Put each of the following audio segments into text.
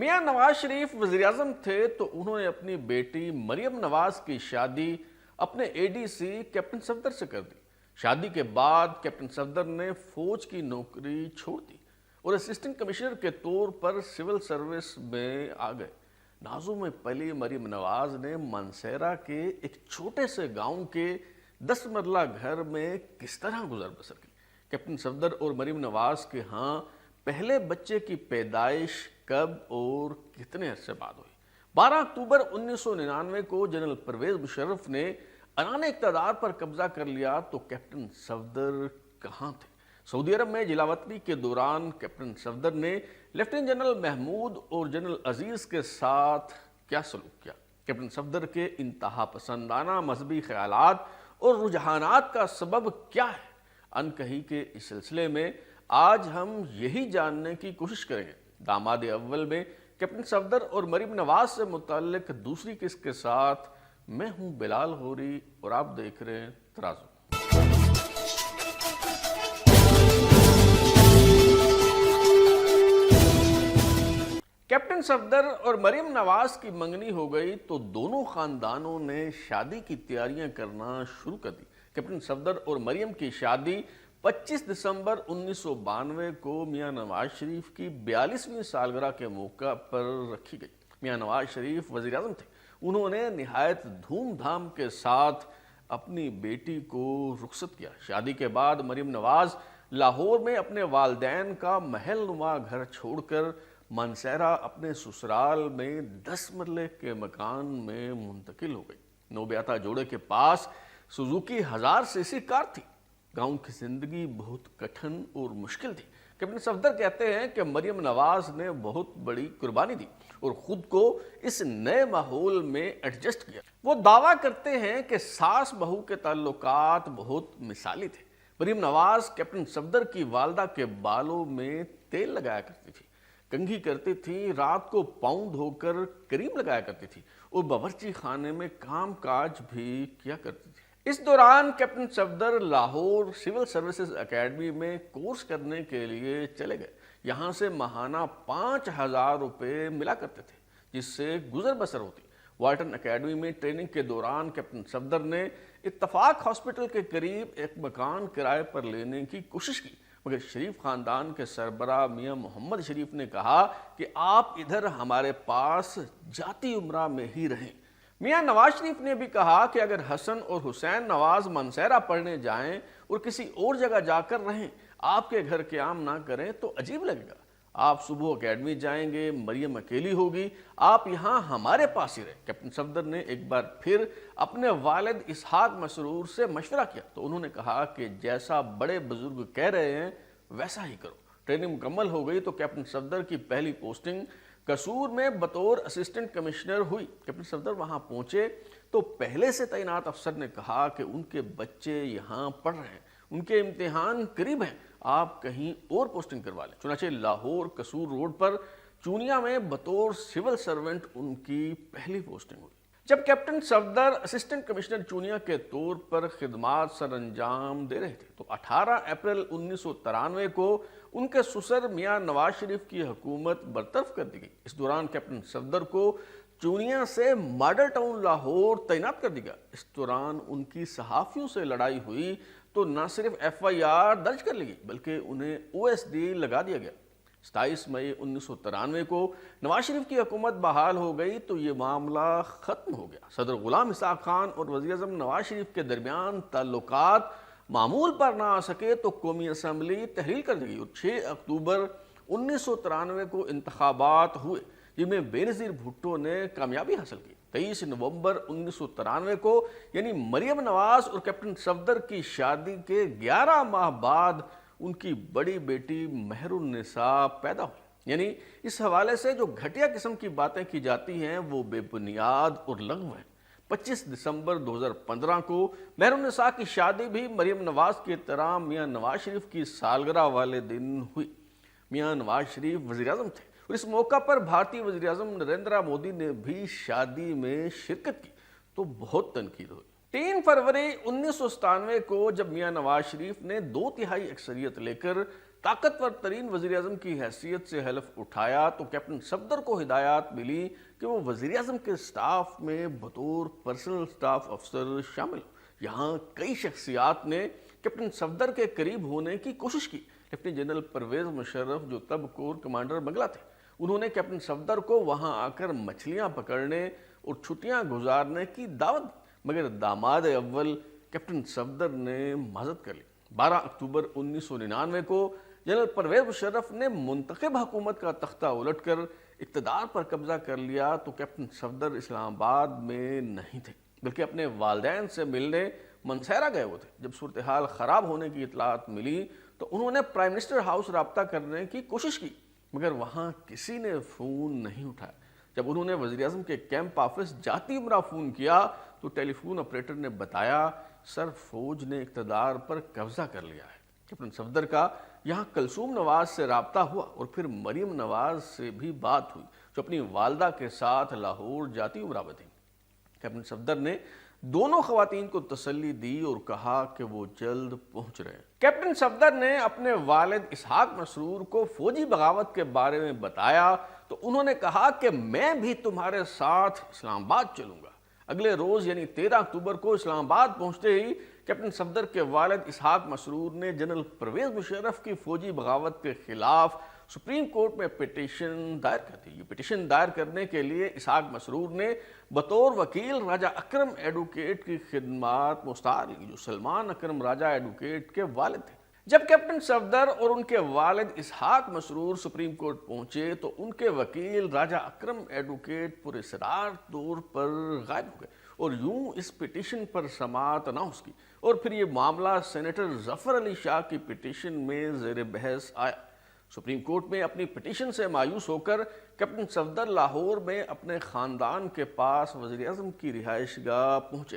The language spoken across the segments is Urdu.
میاں نواز شریف وزیر اعظم تھے تو انہوں نے اپنی بیٹی مریم نواز کی شادی اپنے اے ڈی سی کیپٹن صفدر سے کر دی۔ شادی کے بعد کیپٹن صفدر نے فوج کی نوکری چھوڑ دی اور اسسٹنٹ کمشنر کے طور پر سول سروس میں آ گئے۔ نازوں میں پلی مریم نواز نے مانسہرہ کے ایک چھوٹے سے گاؤں کے 10 مرلہ گھر میں کس طرح گزر بسر کی۔ کیپٹن صفدر اور مریم نواز کے ہاں پہلے بچے کی پیدائش کب اور کتنے عرصے بعد ہوئی؟ 12 اکتوبر 1999 کو جنرل پرویز مشرف نے عنان اقتدار پر قبضہ کر لیا تو کیپٹن صفدر کہاں تھے؟ سعودی عرب میں جلاوطنی کے دوران کیپٹن صفدر نے لیفٹیننٹ جنرل محمود اور جنرل عزیز کے ساتھ کیا سلوک کیا؟ کیپٹن صفدر کے انتہا پسندانہ مذہبی خیالات اور رجحانات کا سبب کیا ہے؟ انکہی کے اس سلسلے میں آج ہم یہی جاننے کی کوشش کریں گے۔ داماد اول میں کیپٹن صفدر اور مریم نواز سے متعلق دوسری قسط کے ساتھ میں ہوں بلال غوری اور آپ دیکھ رہے ہیں ترازو۔ کیپٹن صفدر اور مریم نواز کی منگنی ہو گئی تو دونوں خاندانوں نے شادی کی تیاریاں کرنا شروع کر دی۔ کیپٹن صفدر اور مریم کی شادی 25 دسمبر 1992 کو میاں نواز شریف کی 42ویں سالگرہ کے موقع پر رکھی گئی۔ میاں نواز شریف وزیر اعظم تھے۔ انہوں نے نہایت دھوم دھام کے ساتھ اپنی بیٹی کو رخصت کیا۔ شادی کے بعد مریم نواز لاہور میں اپنے والدین کا محل نما گھر چھوڑ کر مانسہرہ اپنے سسرال میں 10 مرلے کے مکان میں منتقل ہو گئی۔ نوبیاتا جوڑے کے پاس سوزوکی 1000 سی سی کار تھی۔ گاؤں کی زندگی بہت کٹھن اور مشکل تھی۔ کیپٹن صفدر کہتے ہیں کہ مریم نواز نے بہت بڑی قربانی دی اور خود کو اس نئے ماحول میں ایڈجسٹ کیا۔ وہ دعویٰ کرتے ہیں کہ ساس بہو کے تعلقات بہت مثالی تھے۔ مریم نواز کیپٹن صفدر کی والدہ کے بالوں میں تیل لگایا کرتی تھی، کنگھی کرتی تھی، رات کو پاؤں دھو کر کریم لگایا کرتی تھی اور باورچی خانے میں کام کاج بھی کیا کرتی تھی۔ اس دوران captain Safdar Lahore civil services academy میں کورس کرنے کے لیے چلے گئے۔ یہاں سے ماہانہ 5000 روپے ملا کرتے تھے جس سے گزر بسر ہوتی۔ وارٹن اکیڈمی میں ٹریننگ کے دوران کیپٹن صفدر نے اتفاق ہاسپٹل کے قریب ایک مکان کرائے پر لینے کی کوشش کی، مگر شریف خاندان کے سربراہ میاں محمد شریف نے کہا کہ آپ ادھر ہمارے پاس جاتی عمرہ میں ہی رہیں۔ میاں نواز شریف نے بھی کہا کہ اگر حسن اور حسین نواز مانسہرہ پڑھنے جائیں اور کسی اور جگہ جا کر رہیں، آپ کے گھر قیام نہ کریں تو عجیب لگے گا۔ آپ صبح اکیڈمی جائیں گے، مریم اکیلی ہوگی، آپ یہاں ہمارے پاس ہی رہیں۔ کیپٹن صفدر نے ایک بار پھر اپنے والد اسحاق مسرور سے مشورہ کیا تو انہوں نے کہا کہ جیسا بڑے بزرگ کہہ رہے ہیں ویسا ہی کرو۔ ٹریننگ مکمل ہو گئی تو کیپٹن صفدر کی پہلی پوسٹنگ قصور میں بطور اسسٹنٹ کمشنر ہوئی۔ کیپٹن صفدر وہاں پہنچے تو پہلے سے تعینات افسر نے کہا کہ ان کے بچے یہاں پڑھ رہے ہیں، ان کے امتحان قریب ہیں، آپ کہیں اور پوسٹنگ کروا لیں۔ چنانچہ لاہور قصور روڈ پر چونیا میں بطور سول سرونٹ ان کی پہلی پوسٹنگ ہوئی۔ جب کیپٹن صفدر اسسٹنٹ کمشنر چونیا کے طور پر خدمات سر انجام دے رہے تھے تو 18 اپریل 1993 کو ان کے سسر میاں نواز شریف کی حکومت برطرف کر دی گئی۔ اس دوران کیپٹن صفدر کو چونیا سے ماڈل ٹاؤن لاہور تعینات کر دیا گیا۔ اس دوران ان کی صحافیوں سے لڑائی ہوئی تو نہ صرف FIR درج کر لی گئی بلکہ انہیں OSD لگا دیا گیا۔ 27 مئی 1993 کو نواز شریف کی حکومت بحال ہو گئی تو یہ معاملہ ختم ہو گیا۔ صدر غلام اسحاق خان اور وزیر اعظم نواز شریف کے درمیان تعلقات معمول پر نہ آ سکے تو قومی اسمبلی تحلیل کر دی گئی اور 6 اکتوبر 1993 کو انتخابات ہوئے جن میں بینظیر بھٹو نے کامیابی حاصل کی۔ 23 نومبر 1993 کو یعنی مریم نواز اور کیپٹن صفدر کی شادی کے 11 ماہ بعد ان کی بڑی بیٹی مہر النساء پیدا ہوئی۔ یعنی اس حوالے سے جو گھٹیا قسم کی باتیں کی جاتی ہیں وہ بے بنیاد اور لغو ہیں۔ 25 دسمبر 2015 کو مہر النساء کی شادی بھی مریم نواز کی طرح میاں نواز شریف کی سالگرہ والے دن ہوئی۔ میاں نواز شریف وزیر اعظم تھے اور اس موقع پر بھارتی وزیر اعظم نریندر مودی نے بھی شادی میں شرکت کی تو بہت تنقید ہوئی۔ 3 فروری 1997 کو جب میاں نواز شریف نے 2/3 اکثریت لے کر طاقتور ترین وزیر اعظم کی حیثیت سے حلف اٹھایا تو کیپٹن صفدر کو ہدایات ملی کہ وہ وزیر اعظم کے سٹاف میں بطور پرسنل سٹاف افسر شامل ہو۔ یہاں کئی شخصیات نے کیپٹن صفدر کے قریب ہونے کی کوشش کی۔ لیفٹیننٹ جنرل پرویز مشرف جو تب کور کمانڈر بنگلہ تھے، انہوں نے کیپٹن صفدر کو وہاں آ کر مچھلیاں پکڑنے اور چھٹیاں گزارنے کی دعوت دی، مگر داماد اول کیپٹن صفدر نے معذرت کر لی۔ 12 اکتوبر 1999 کو جنرل پرویز مشرف نے منتخب حکومت کا تختہ الٹ کر اقتدار پر قبضہ کر لیا تو کیپٹن صفدر اسلام آباد میں نہیں تھے، بلکہ اپنے والدین سے ملنے منسیرا گئے ہوئے تھے۔ جب صورتحال خراب ہونے کی اطلاعات ملی تو انہوں نے پرائم منسٹر ہاؤس رابطہ کرنے کی کوشش کی، مگر وہاں کسی نے فون نہیں اٹھایا۔ جب انہوں نے وزیر اعظم کے کیمپ آفس جاتی امرا فون کیا تو ٹیلی فون آپریٹر نے بتایا سر فوج نے اقتدار پر قبضہ کر لیا ہے۔ کیپٹن صفدر کا یہاں کلثوم نواز سے رابطہ ہوا اور پھر مریم نواز سے بھی بات ہوئی جو اپنی والدہ کے ساتھ لاہور جاتی امرا میں تھیں۔ کیپٹن صفدر نے دونوں خواتین کو تسلی دی اور کہا کہ وہ جلد پہنچ رہے ہیں۔ کیپٹن صفدر نے اپنے والد اسحاق مسرور کو فوجی بغاوت کے بارے میں بتایا تو انہوں نے کہا کہ میں بھی تمہارے ساتھ اسلام آباد چلوں گا۔ اگلے روز یعنی 13 اکتوبر کو اسلام آباد پہنچتے ہی کیپٹن صفدر کے والد اسحاق مسرور نے جنرل پرویز مشرف کی فوجی بغاوت کے خلاف سپریم کورٹ میں پٹیشن دائر کر دی۔ یہ پٹیشن دائر کرنے کے لیے اسحاق مسرور نے بطور وکیل راجہ اکرم ایڈوکیٹ کی خدمات مستعار لی جو سلمان اکرم راجہ ایڈوکیٹ کے والد تھے۔ جب کیپٹن صفدر اور ان کے والد اسحاق مسرور سپریم کورٹ پہنچے تو ان کے وکیل راجہ اکرم ایڈوکیٹ پراسرار طور پر غائب ہو گئے اور یوں اس پٹیشن پر سماعت اناؤنس کی، اور پھر یہ معاملہ سینیٹر ظفر علی شاہ کی پٹیشن میں زیر بحث آیا۔ سپریم کورٹ میں اپنی پٹیشن سے مایوس ہو کر کیپٹن صفدر لاہور میں اپنے خاندان کے پاس وزیر اعظم کی رہائش گاہ پہنچے،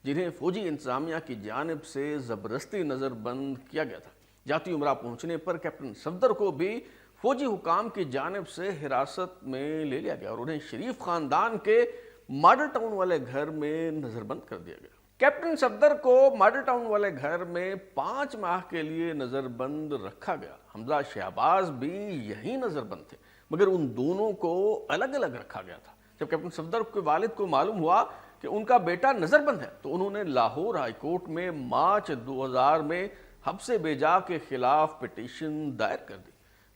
جنہیں فوجی انتظامیہ کی جانب سے زبردستی نظر بند کیا گیا تھا۔ جاتی امرا پہنچنے پر کیپٹن صفدر کو بھی فوجی حکام کی جانب سے حراست میں لے لیا گیا اور انہیں شریف خاندان کے ماڈل ٹاؤن والے گھر میں نظر بند کر دیا گیا۔ کیپٹن صفدر کو ماڈل ٹاؤن والے گھر میں 5 ماہ کے لیے نظر بند رکھا گیا۔ حمزہ شہباز بھی یہی نظر بند تھے، مگر ان دونوں کو الگ الگ رکھا گیا تھا۔ جب کیپٹن صفدر کے والد کو معلوم ہوا کہ ان کا بیٹا نظر بند ہے تو انہوں نے لاہور ہائی کورٹ میں مارچ 2000 میں حبس بے-جا کے خلاف پٹیشن دائر کر دی۔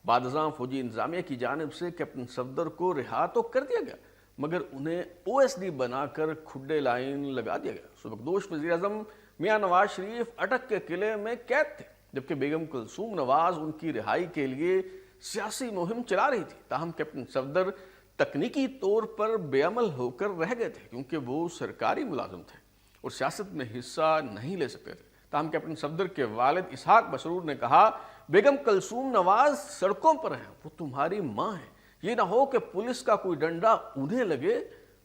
بعد ازاں فوجی انتظامیہ کی جانب سے کیپٹن صفدر کو رہا تو کر دیا گیا، مگر انہیں OSD بنا کر کھڈے لائن لگا دیا گیا۔ سبکدوش وزیر اعظم میاں نواز شریف اٹک کے قلعے میں قید تھے، جبکہ بیگم کلثوم نواز ان کی رہائی کے لیے سیاسی مہم چلا رہی تھی۔ تاہم کیپٹن صفدر تکنیکی طور پر بے عمل ہو کر رہ گئے تھے کیونکہ وہ سرکاری ملازم تھے اور سیاست میں حصہ نہیں لے سکتے تھے۔ تاہم کیپٹن صفدر کے والد اسحاق مسرور نے کہا بیگم کلثوم نواز سڑکوں پر ہیں، وہ تمہاری ماں ہیں، یہ نہ ہو کہ پولیس کا کوئی ڈنڈا انہیں لگے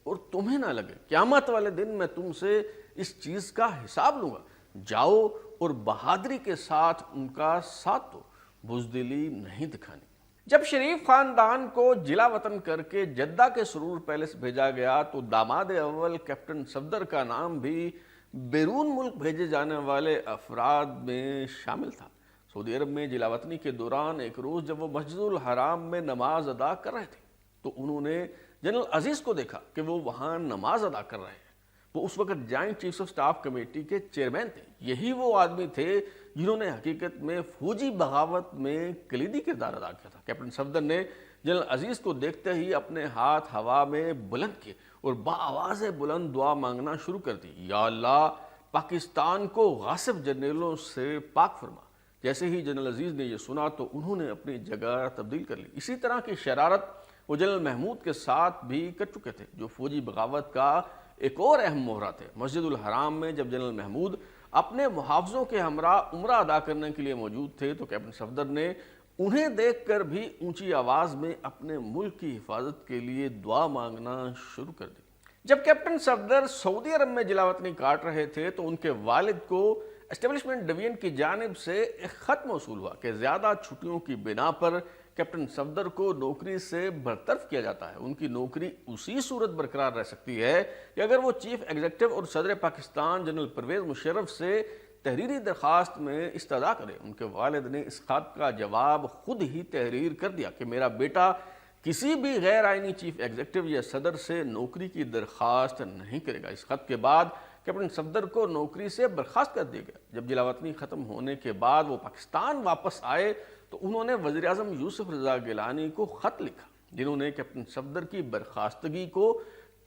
اور تمہیں نہ لگے۔ قیامت والے دن میں تم سے اس چیز کا حساب لوں گا۔ جاؤ اور بہادری کے ساتھ ان کا ساتھ دو، بزدلی نہیں دکھانی۔ جب شریف خاندان کو جلا وطن کر کے جدہ کے سرور پیلس بھیجا گیا تو داماد اول کیپٹن صفدر کا نام بھی بیرون ملک بھیجے جانے والے افراد میں شامل تھا۔ سعودی عرب میں جلا وطنی کے دوران ایک روز جب وہ مسجد الحرام میں نماز ادا کر رہے تھے تو انہوں نے جنرل عزیز کو دیکھا کہ وہ وہاں نماز ادا کر رہے ہیں۔ وہ اس وقت joint chiefs of staff committee کے چیئرمین تھے۔ یہی وہ آدمی تھے جنہوں نے حقیقت میں فوجی بغاوت میں کلیدی کردار ادا کیا تھا۔ کیپٹن صفدر نے جنرل عزیز کو دیکھتے ہی اپنے ہاتھ ہوا میں بلند کیے اور بآواز بلند دعا مانگنا شروع کر دی، یا اللہ پاکستان کو غاصب جنرلوں سے پاک فرما۔ جیسے ہی جنرل عزیز نے یہ سنا تو انہوں نے اپنی جگہ تبدیل کر لی۔ اسی طرح کی شرارت وہ جنرل محمود کے ساتھ بھی کر چکے تھے جو فوجی بغاوت کا ایک اور اہم مہرہ تھے۔ مسجد الحرام میں جب جنرل محمود اپنے محافظوں کے ہمراہ عمرہ ادا کرنے کے لیے موجود تھے تو کیپٹن صفدر نے انہیں دیکھ کر بھی اونچی آواز میں اپنے ملک کی حفاظت کے لیے دعا مانگنا شروع کر دی۔ جب کیپٹن صفدر سعودی عرب میں جلا وطنی کاٹ رہے تھے تو ان کے والد کو اسٹیبلشمنٹ ڈویژن کی جانب سے ایک خط موصول ہوا کہ زیادہ چھٹیوں کی بنا پر کیپٹن صفدر کو نوکری سے برطرف کیا جاتا ہے۔ ان کی نوکری اسی صورت برقرار رہ سکتی ہے کہ اگر وہ چیف ایگزیکٹو اور صدر پاکستان جنرل پرویز مشرف سے تحریری درخواست میں استدعا کرے۔ ان کے والد نے اس خط کا جواب خود ہی تحریر کر دیا کہ میرا بیٹا کسی بھی غیر آئینی چیف ایگزیکٹو یا صدر سے نوکری کی درخواست نہیں کرے گا۔ اس خط کے بعد کیپٹن صفدر کو نوکری سے برخاست کر دیا گیا۔ جب جلاوطنی ختم ہونے کے بعد وہ پاکستان واپس آئے تو انہوں نے وزیر اعظم یوسف رضا گیلانی کو خط لکھا، جنہوں نے کیپٹن صفدر کی برخاستگی کو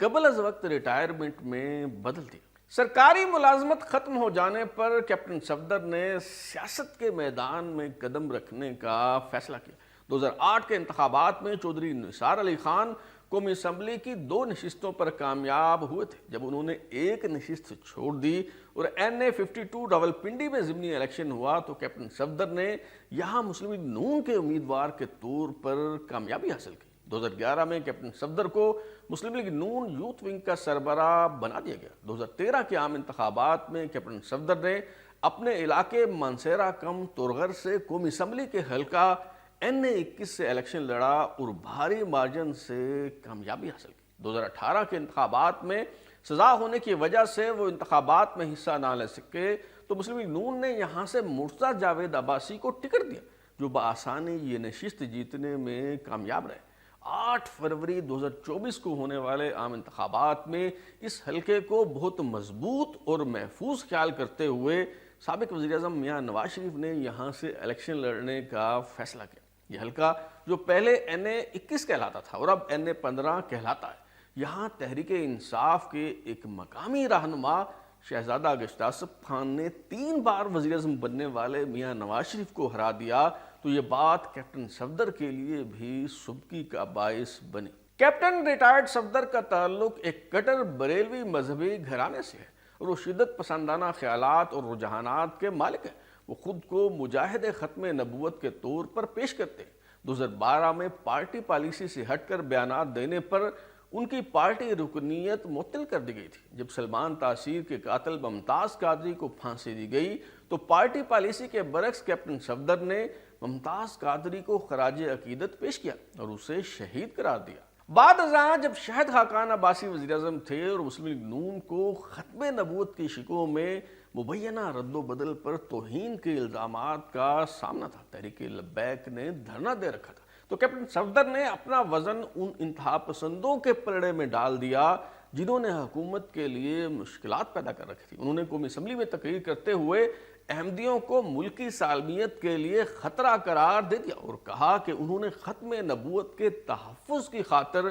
قبل از وقت ریٹائرمنٹ میں بدل دیا۔ سرکاری ملازمت ختم ہو جانے پر کیپٹن صفدر نے سیاست کے میدان میں قدم رکھنے کا فیصلہ کیا۔ 2008 کے انتخابات میں چودھری نثار علی خان قومی اسمبلی کی 2 نشستوں پر کامیاب ہوئے تھے۔ جب انہوں نے ایک نشست چھوڑ دی اور NA52 راولپنڈی میں ضمنی الیکشن ہوا تو کیپٹن صفدر نے یہاں مسلم لیگ نون کے امیدوار کے طور پر کامیابی حاصل کی۔ 2011 میں کیپٹن صفدر کو مسلم لیگ نون یوتھ ونگ کا سربراہ بنا دیا گیا۔ 2013 کے عام انتخابات میں کیپٹن صفدر نے اپنے علاقے مانسیرا کم تورغر سے قومی اسمبلی کے حلقہ NA21 سے الیکشن لڑا اور بھاری مارجن سے کامیابی حاصل کی۔ 2018 کے انتخابات میں سزا ہونے کی وجہ سے وہ انتخابات میں حصہ نہ لے سکے تو مسلم لیگ نون نے یہاں سے مرتضیٰ جاوید عباسی کو ٹکٹ دیا، جو بآسانی یہ نشست جیتنے میں کامیاب رہے۔ 8 فروری 2024 کو ہونے والے عام انتخابات میں اس حلقے کو بہت مضبوط اور محفوظ خیال کرتے ہوئے سابق وزیر اعظم میاں نواز شریف نے یہاں سے الیکشن لڑنے کا فیصلہ کیا۔ یہ حلقہ جو پہلے NA21 کہلاتا تھا اور اب NA15 کہلاتا ہے، یہاں تحریک انصاف کے ایک مقامی رہنما شہزادہ گشتہ آصف خان نے 3 بار وزیر اعظم بننے والے میاں نواز شریف کو ہرا دیا تو یہ بات کیپٹن صفدر کے لیے بھی سبکی کا باعث بنی۔ کیپٹن ریٹائرڈ صفدر کا تعلق ایک کٹر بریلوی مذہبی گھرانے سے ہے اور وہ شدت پسندانہ خیالات اور رجحانات کے مالک ہیں۔ وہ خود کو مجاہد ختم نبوت کے طور پر پیش کرتے ہیں۔ 2012 میں پارٹی پالیسی سے ہٹ کر بیانات دینے پر ان کی پارٹی رکنیت معطل کر دی گئی تھی۔ جب سلمان تاثیر کے قاتل ممتاز قادری کو پھانسی دی گئی تو پارٹی پالیسی کے برعکس کیپٹن صفدر نے ممتاز قادری کو خراج عقیدت پیش کیا اور اسے شہید قرار دیا۔ بعد ازاں جب شاہد خاقان عباسی وزیر اعظم تھے اور مسلم لیگ نون کو ختم نبوت کی شکوں میں مبینہ رد و بدل پر توہین کے الزامات کا سامنا تھا، تحریک لبیک نے دھرنا دے رکھا تھا، تو کیپٹن صفدر نے اپنا وزن ان انتہا پسندوں کے پلڑے میں ڈال دیا جنہوں نے حکومت کے لیے مشکلات پیدا کر رکھی تھی۔ انہوں نے قومی اسمبلی میں تقریر کرتے ہوئے احمدیوں کو ملکی سالمیت کے لیے خطرہ قرار دے دیا اور کہا کہ انہوں نے ختم نبوت کے تحفظ کی خاطر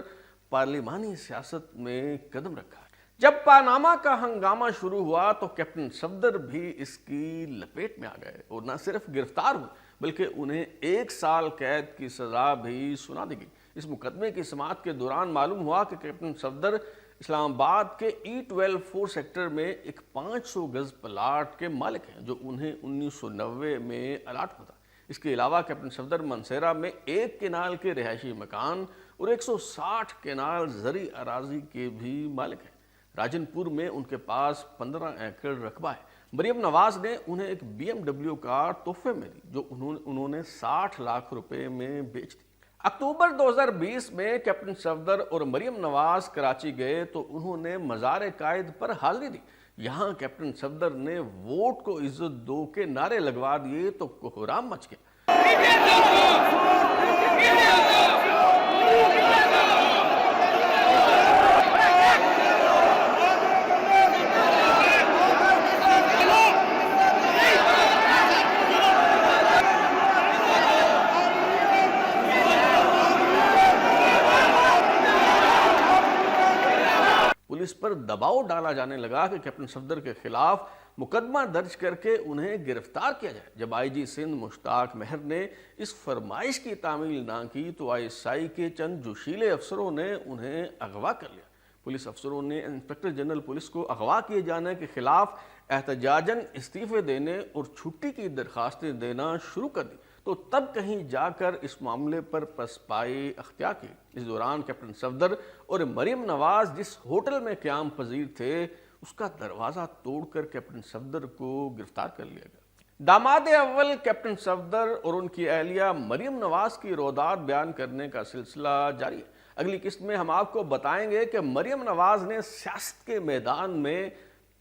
پارلیمانی سیاست میں قدم رکھا ہے۔ جب پاناما کا ہنگامہ شروع ہوا تو کیپٹن صفدر بھی اس کی لپیٹ میں آ گئے اور نہ صرف گرفتار ہوئے بلکہ انہیں 1 سال قید کی سزا بھی سنا دی گئی۔ اس مقدمے کی سماعت کے دوران معلوم ہوا کہ کیپٹن صفدر اسلام آباد کے E12 4 سیکٹر میں ایک 500 گز پلاٹ کے مالک ہیں جو انہیں 1990 میں الاٹ ہوا تھا۔ اس کے علاوہ کیپٹن صفدر منسیرا میں 1 کنال کے رہائشی مکان اور 160 کنال زرعی اراضی کے بھی مالک ہیں۔ راجن پور میں ان کے پاس 15 ایکڑ رقبہ ہے۔ مریم نواز نے انہیں ایک BMW کار تحفے میں دی جو انہوں نے 60 لاکھ روپے میں بیچ دی۔ اکتوبر 2020 میں کیپٹن صفدر اور مریم نواز کراچی گئے تو انہوں نے مزار قائد پر حاضری دی۔ یہاں کیپٹن صفدر نے ووٹ کو عزت دو کے نعرے لگوا دیے تو کوہرام مچ گیا۔ پولیس پر دباؤ ڈالا جانے لگا کہ کیپٹن صفدر کے خلاف مقدمہ درج کر کے انہیں گرفتار کیا جائے۔ جب IG سندھ مشتاق مہر نے اس فرمائش کی تعمیل نہ کی تو ISI کے چند جوشیلے افسروں نے انہیں اغوا کر لیا۔ پولیس افسروں نے انسپکٹر جنرل پولیس کو اغوا کیے جانے کے خلاف احتجاجاً استعفے دینے اور چھٹی کی درخواستیں دینا شروع کر دی تو تب کہیں جا کر اس معاملے پر پسپائی اختیار کی۔ اس دوران کیپٹن صفدر اور مریم نواز جس ہوٹل میں قیام پذیر تھے اس کا دروازہ توڑ کر کیپٹن صفدر کو گرفتار کر لیا گیا۔ داماد اول کیپٹن صفدر اور ان کی اہلیہ مریم نواز کی رودات بیان کرنے کا سلسلہ جاری ہے۔ اگلی قسط میں ہم آپ کو بتائیں گے کہ مریم نواز نے سیاست کے میدان میں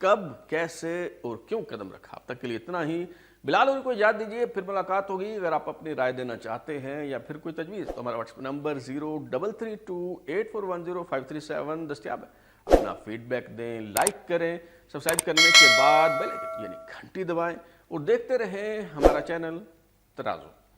کب کیسے اور کیوں قدم رکھا. اب تک کے لیے اتنا ہی. بلال ہوری کو اجازت دیجیے, پھر ملاقات ہوگی. اگر آپ اپنی رائے دینا چاہتے ہیں یا پھر کوئی تجویز تو ہمارا واٹس ایپ نمبر 0332841057 دستیاب ہے. اپنا فیڈ بیک دیں, لائک کریں, سبسکرائب کرنے کے بعد بیل آئکن یعنی گھنٹی دبائیں اور دیکھتے رہیں ہمارا چینل ترازو.